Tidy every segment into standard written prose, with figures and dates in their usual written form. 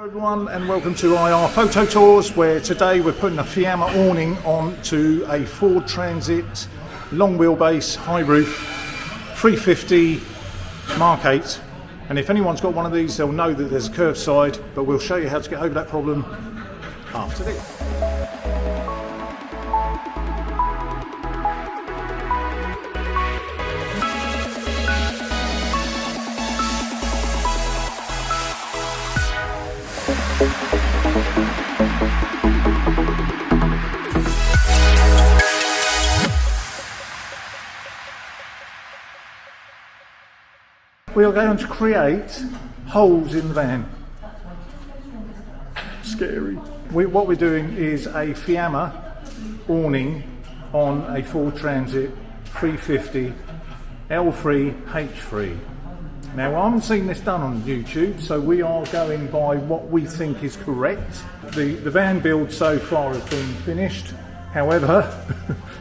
Everyone, and welcome to IR Photo Tours, where today we're putting a Fiamma awning onto a Ford Transit long wheelbase high roof 350 Mark 8. And if anyone's got one of these, they'll know that there's a curved side, but we'll show you how to get over that problem after this. We are going to create holes in the van. Scary. What we're doing is a Fiamma awning on a Ford Transit 350 L3 H3. Now, I haven't seen this done on YouTube, so we are going by what we think is correct. The van build so far has been finished. However,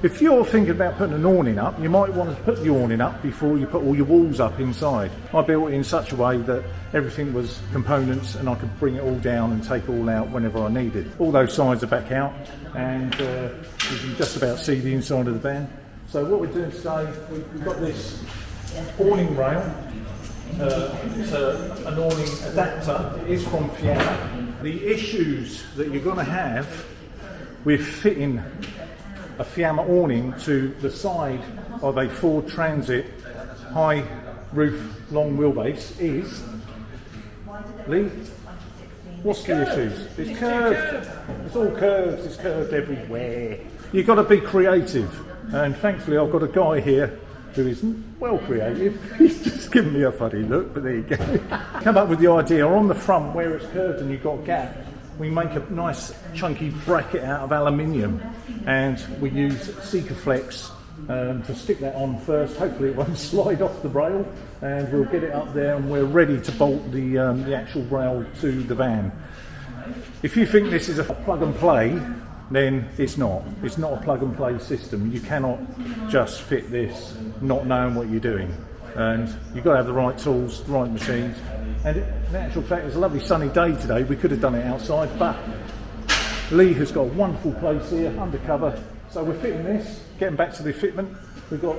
if you're thinking about putting an awning up, you might want to put the awning up before you put all your walls up inside. I built it in such a way that everything was components and I could bring it all down and take it all out whenever I needed. All those sides are back out, and you can just about see the inside of the van. So what we're doing today, we've got this awning rail. It's an awning adapter. It is from Fiamma. The issues that you're going to have with fitting a Fiamma awning to the side of a Ford Transit high roof long wheelbase is, Lee, what's the issues? It's curved. It's all curved. It's curved everywhere. You've got to be creative, and thankfully I've got a guy here who is well creative. He's just giving me a funny look, but there you go. Come up with the idea on the front where it's curved and you've got a gap. We make a nice chunky bracket out of aluminium, and we use Sikaflex to stick that on first. Hopefully it won't slide off the rail, and we'll get it up there and we're ready to bolt the actual rail to the van. If you think this is a plug and play, then it's not. It's not a plug and play system. You cannot just fit this not knowing what you're doing, and you've got to have the right tools, the right machines. And in actual fact, it's a lovely sunny day today. We could have done it outside, but Lee has got a wonderful place here, undercover. So we're fitting this, getting back to the fitment. We've got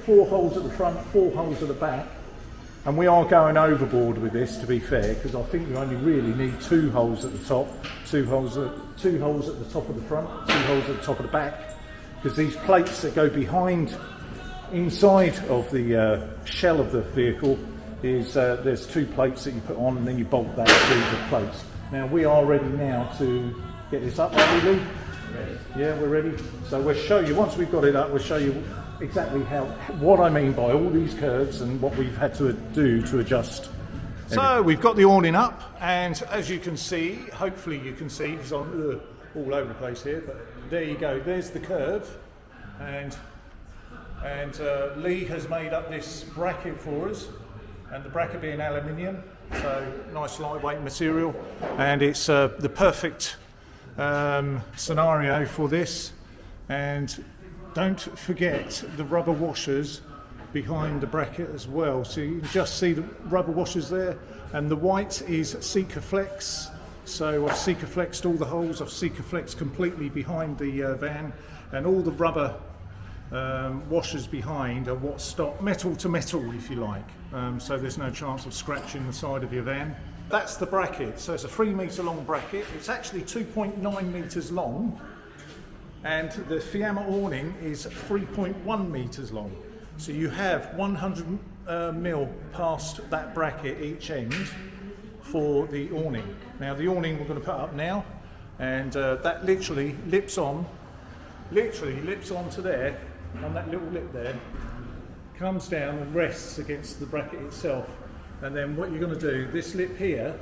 4 holes at the front, 4 holes at the back. And we are going overboard with this, to be fair, because I think we only really need 2 holes at the top, 2 holes at the top of the front, 2 holes at the top of the back. Because these plates that go behind, inside of the shell of the vehicle, is there's 2 plates that you put on, and then you bolt that to the plates. Now we are ready now to get this up, aren't we, Lee? Ready. Yeah, we're ready. So we'll show you, once we've got it up, we'll show you exactly what I mean by all these curves and what we've had to do to adjust. So we've got the awning up, and as you can see, hopefully you can see, because I'm all over the place here, but there you go, there's the curve, and Lee has made up this bracket for us. And the bracket being aluminium, so nice lightweight material, and it's the perfect scenario for this. And don't forget the rubber washers behind the bracket as well. So you can just see the rubber washers there, and the white is Sikaflex. So I've Sikaflexed all the holes. I've Sikaflexed completely behind the van, and all the rubber washers behind are what stop metal to metal, if you like, so there's no chance of scratching the side of your van. That's the bracket. So it's a 3 metre long bracket. It's actually 2.9 metres long, and the Fiamma awning is 3.1 metres long. So you have 100 mil past that bracket each end for the awning. Now the awning we're going to put up now, and that literally lips onto there, on that little lip there, comes down and rests against the bracket itself. And then what you're going to do, this lip here,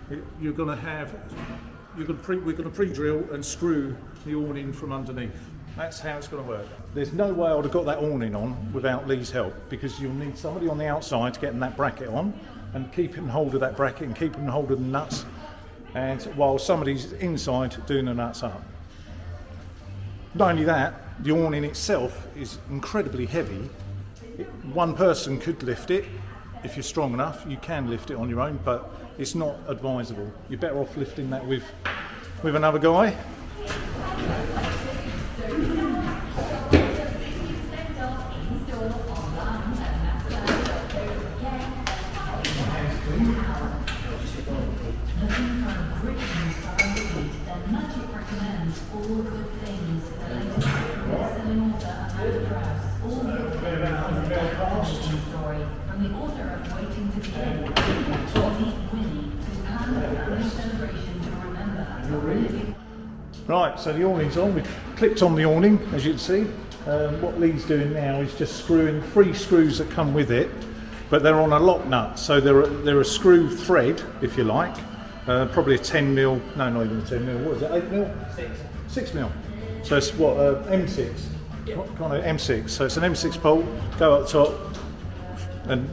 we're going to pre-drill and screw the awning from underneath. That's how it's going to work. There's no way I would have got that awning on without Lee's help, because you'll need somebody on the outside to get that bracket on and keeping hold of that bracket and keeping hold of the nuts, and while somebody's inside doing the nuts up. Not only that, the awning itself is incredibly heavy. One person could lift it. If you're strong enough, you can lift it on your own, but it's not advisable. You're better off lifting that with another guy. Right, so the awning's on. We've clipped on the awning, as you can see. What Lee's doing now is just screwing 3 screws that come with it, but they're on a lock nut, so they're a screw thread, if you like. Probably a 10 mil, no, not even a 10 mil. What is it? 8 mil? 6 mil. So it's what, M6. What kind of M6? So it's an M6 bolt. Go up top and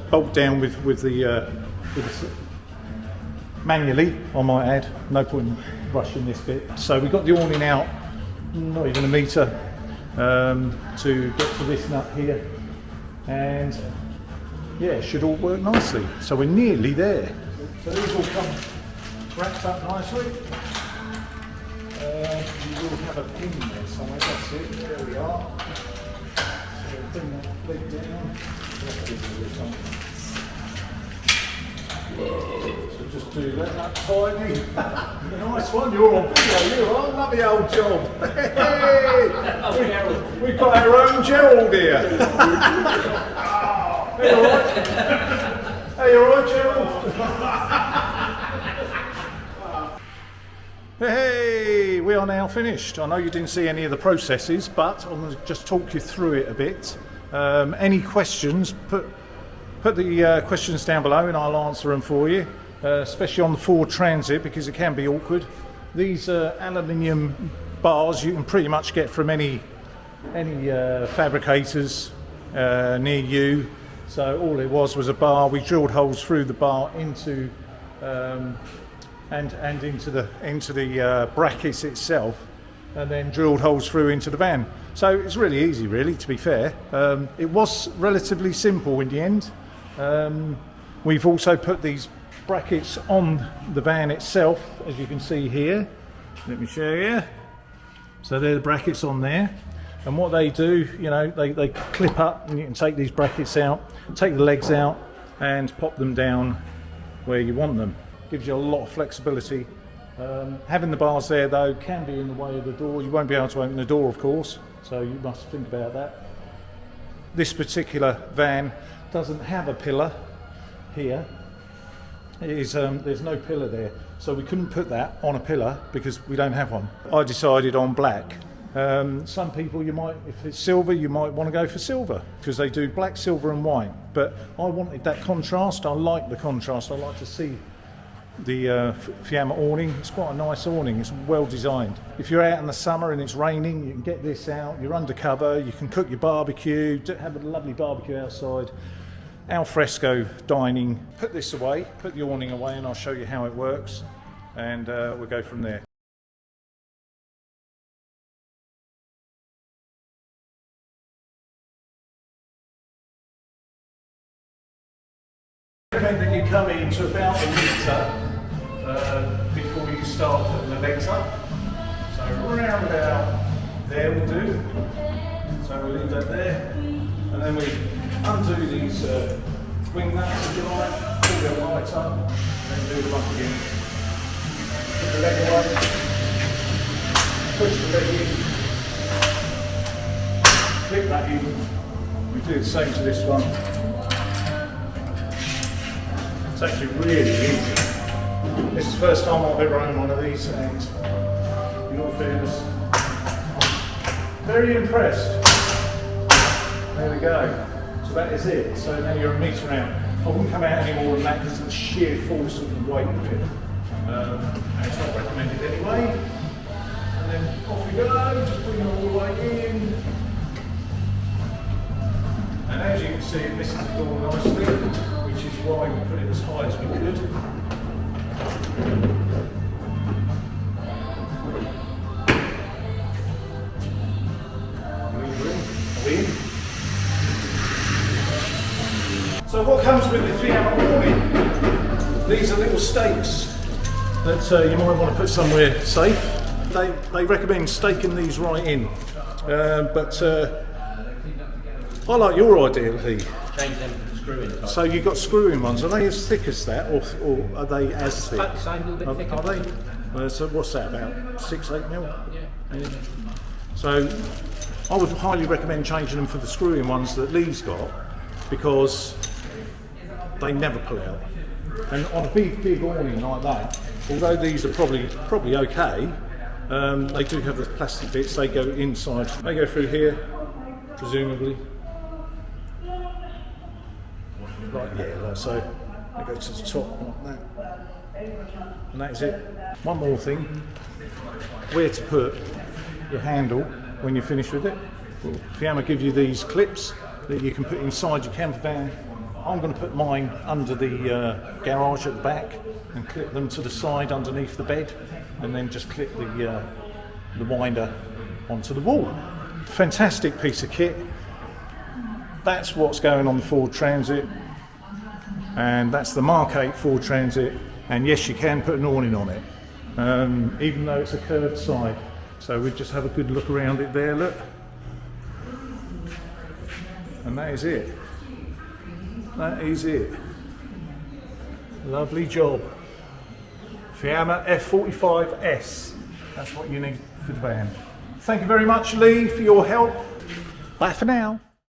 bolt down with the manually, I might add. No point in rushing this bit. So we've got the awning out, not even a metre, to get to this nut here, and yeah, it should all work nicely. So we're nearly there. So these all come wrapped up nicely. You will have a pin there somewhere. That's it. There we are. So we'll bring that leg down. So just do that tidy. Nice one, you're on video, you are. Lovely old job. Hey, we've got our own Gerald here. Hey, you alright? Hey, you alright, Gerald? Hey, we are now finished. I know you didn't see any of the processes, but I'm going to just talk you through it a bit. Any questions, put the questions down below and I'll answer them for you, especially on the Ford Transit, because it can be awkward. These aluminium bars you can pretty much get from any fabricators near you. So all it was a bar. We drilled holes through the bar into and into the brackets itself, and then drilled holes through into the van. So it's really easy, really, to be fair. It was relatively simple in the end. We've also put these brackets on the van itself, as you can see here. Let me show you. So they're the brackets on there, and what they do, you know, they clip up, and you can take these brackets out, take the legs out, and pop them down where you want them. Gives you a lot of flexibility. Having the bars there, though, can be in the way of the door. You won't be able to open the door, of course, so you must think about that. This particular van doesn't have a pillar here. It is, there's no pillar there, so we couldn't put that on a pillar because we don't have one. I decided on black. Some people, you might, if it's silver, you might want to go for silver because they do black, silver and white, but I wanted that contrast. I like the contrast. I like to see the Fiamma awning. It's quite a nice awning. It's well designed. If you're out in the summer and it's raining, you can get this out. You're undercover. You can cook your barbecue. Have a lovely barbecue outside. Al fresco dining. Put this away. Put the awning away, and I'll show you how it works. And we'll go from there. I recommend that you come in to about a metre before you start putting the legs up. So around about there will do. So we'll leave that there, and then we undo these wing nuts if you like, pull them right up, and then do them up again. Put the leg away, push the leg in, clip that in. We do the same to this one. It's actually really easy. This is the first time I've ever owned one of these, and in all fairness, very impressed. There we go. So that is it. So now you're a metre out. I wouldn't come out any more than that because of the sheer force of the weight of it. And it's not recommended anyway. And then off we go, just bring it all the way in. And as you can see, it misses the door nicely, which is why we put it as high as we could. So what comes with the Fiamma awning? These are little little stakes that you might want to put somewhere safe. They recommend staking these right in, but I like your idea, Lee. Change them to the screw-in type. So you've got screw-in ones. Are they as thick as that, or are they as thick? About the same, a little bit thicker. Are they? So what's that, about 6-8 mil? Yeah. So I would highly recommend changing them for the screw-in ones that Lee's got, because they never pull out. And on a big awning like that, although these are probably okay, they do have the plastic bits. They go inside. They go through here, presumably. Like so. They go to the top like that, and that's it. One more thing: where to put your handle when you're finished with it. Fiamma give you these clips that you can put inside your camper van. I'm going to put mine under the garage at the back and clip them to the side underneath the bed, and then just clip the winder onto the wall. Fantastic piece of kit. That's what's going on the Ford Transit, and that's the mk8 Ford Transit. And yes, you can put an awning on it, even though it's a curved side. So we just have a good look around it there, look. And that is it. That is it. Lovely job. Fiamma F45s. That's what you need for the van. Thank you very much, Lee, for your help. Bye for now.